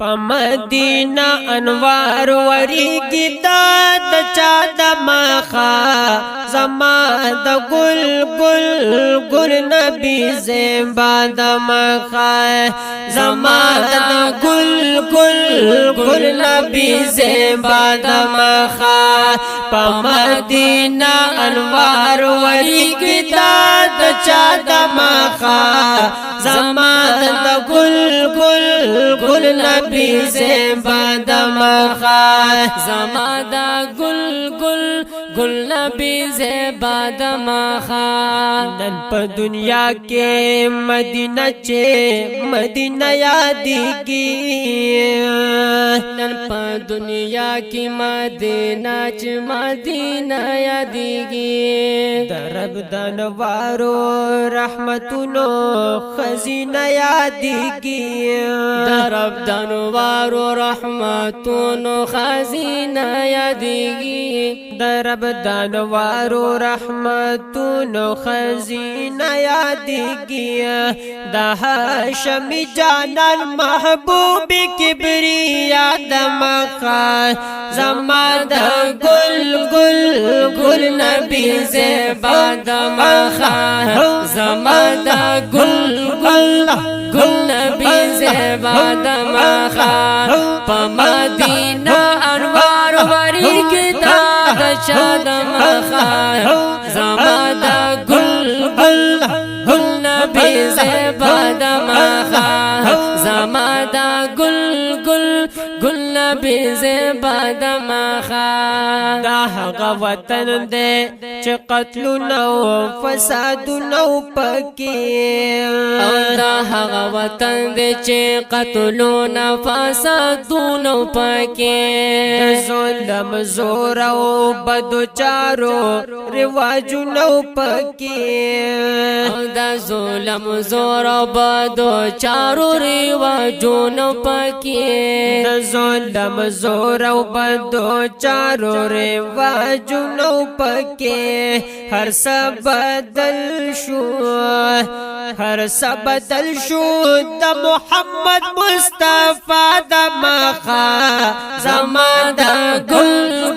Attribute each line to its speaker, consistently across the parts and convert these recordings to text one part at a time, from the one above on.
Speaker 1: په مدینه انوار وریږي د چا د مخه زما د ګل ګل ګل نبی زیبا د مخه زما د ګل ګل ګل نبی زیبا د مخه په مدینه انوار وریږي د چا د مخه زما د ګل ګل ګل نبی زیبا د مخه
Speaker 2: زما دا گل گل گل نبی زیبا د مخه
Speaker 1: نن په دنیا کې مدینه چې مدینه یادېږي
Speaker 2: نن په دنیا کې مدینه چې مدینه یادېږي
Speaker 1: د رب د انوارو رحمتونو خزینه یادېږي
Speaker 2: د رب د انوارو رحمتونو خزینه یادېږي
Speaker 1: د رب د انوارو رحمتونو خزینه یادېږي د هاشمي جانان محبوب کبریا د مخه زما د ګل ګل ګل نبی زیبا د مخه
Speaker 2: زما د گل گل گل نبی زیبا د مخه په مدینه انوار وریږي د چا د مخه زما د گل گل گل نبی زیبا د مخه زما د گل گل گل نبی زیبا د مخه
Speaker 1: دا هغه وطن دی چې قتلونه او فسادونه پکې
Speaker 2: او دا هغه وطن دی چې قتلونه فسادونه پکې
Speaker 1: ظلم زور او بدو چارو رواجونه پکې
Speaker 2: او دا ظلم زور او بدو چارو رواجونه پکې
Speaker 1: ظلم زور او بدو چارو رواجونه پکې هر څه بدل شو هر څه بدل شو د محمد مصطفی د مخه
Speaker 2: زما د گل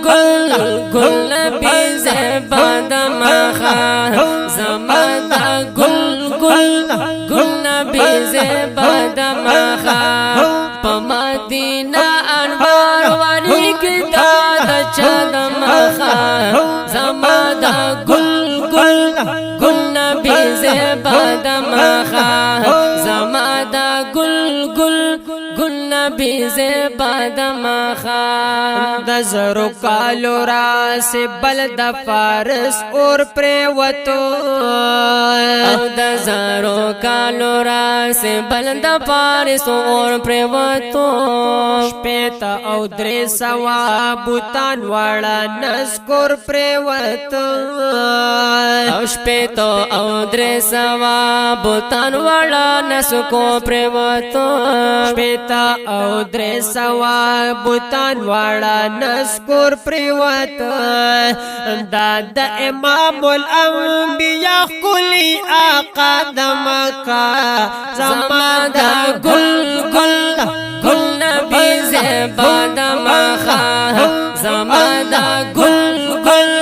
Speaker 2: گل گل نبی زیبا د مخه زما د گل گل گل نبی زیبا د مخه په مدینه انوار وریږي د چا د مخه زما د گل گل گل نبی زیبا د مخه زما د گل گل گل نبی زیبا د مخه
Speaker 1: د زرو کالو راس بل د فارس اور پریوتو
Speaker 2: او د زرو کالو راس بل د فارس اور پریوتو
Speaker 1: شپیتا او درې سوا بوتان واړه نسکور پریوتو
Speaker 2: او شپیتا او درې سوا بوتان واړه نسکو پریوتو
Speaker 1: شپیتا او درې سوا بوتان واړه نسکور پریوتو دا د امام الانبیاء کلی آقا د مکه
Speaker 2: زما د گل گل گل نبی زیبا د مخه زما د گل گل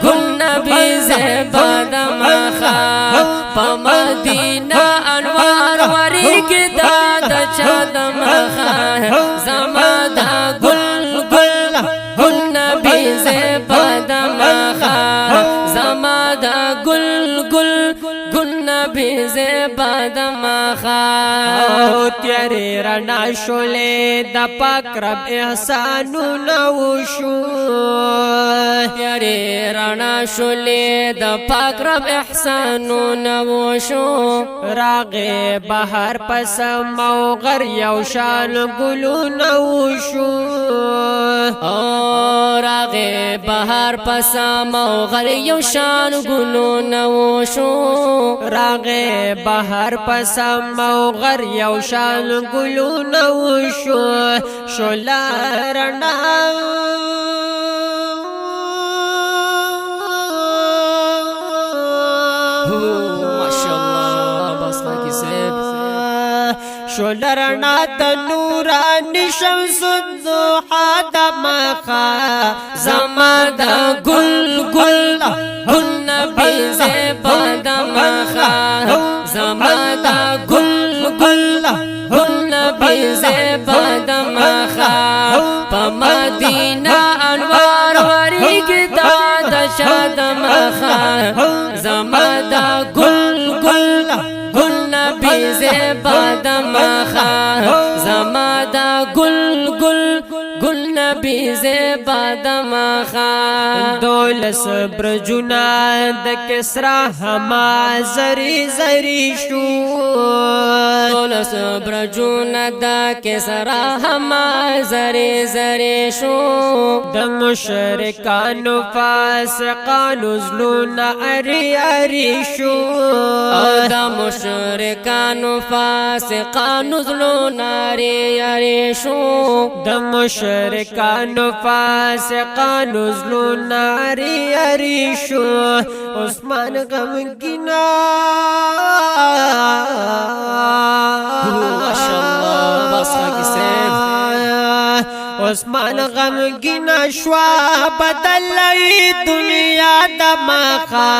Speaker 2: گل نبی زیبا د مخه په مدینه انوار وریږي د چا د مخه زما د گل گل گل نبی زیبا د مخه زما د گل گل گل نبی زیبا د مخه
Speaker 1: او تیارې رڼا شولې د پاک رب احسانونه وشو
Speaker 2: تیارې رڼا شولې د پاک رب احسانونه وشو
Speaker 1: راغې بهر پس موغر یو شان ګلونه وشو
Speaker 2: او راغې بهر پس موغر یو شان ګلونه وشو
Speaker 1: راغې بهر پس موغر یو شان ګلونه وشو شولا رڼا
Speaker 2: ماشاءالله بس کی سیب
Speaker 1: شولرنا د نور نورانی شمس الضحى دمخا
Speaker 2: زما دا گل گل گل نبی زیبا دمخا زما دا گل گل گل نبی زیبا دمخا پا مدینہ انوار وریگی دا شاد مخا زما دا گل گل گل نبی زیبا دمخا زما دا گل گل گل نبی زیبا دمخا
Speaker 1: دولس برجونا د کسرا هما زری زری شو
Speaker 2: دولس برجونا دا کسرا هما زری زری شو
Speaker 1: د مشرکانو فاسقانو زلونا اری اری شو
Speaker 2: د مشرکانو فاسقانو زلونا اری اری شو
Speaker 1: د مشرکانو فاسقانو زلونا اری اری شو عثمان غمگینا
Speaker 2: ماشاءاللہ بس
Speaker 1: عثمان غمگینا شوا بدلئی دنیا دمخا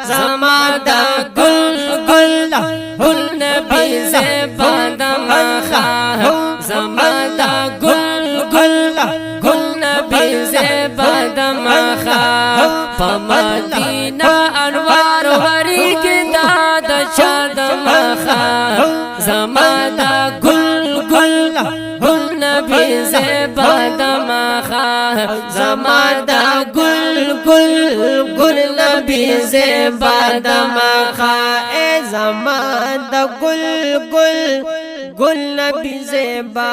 Speaker 1: زما دا گل گل
Speaker 2: گل نبی زیبا دمخا زما دا گل گل گل نبی زیبا دمخا پا مدینہ انوار وریگی دا شاد مخا زما دا گل گل گل نبی زیبا دمخا زما دا گل گل گل نبی زیبا دمخا
Speaker 1: اے زما دا گل گل گل نبی زیبا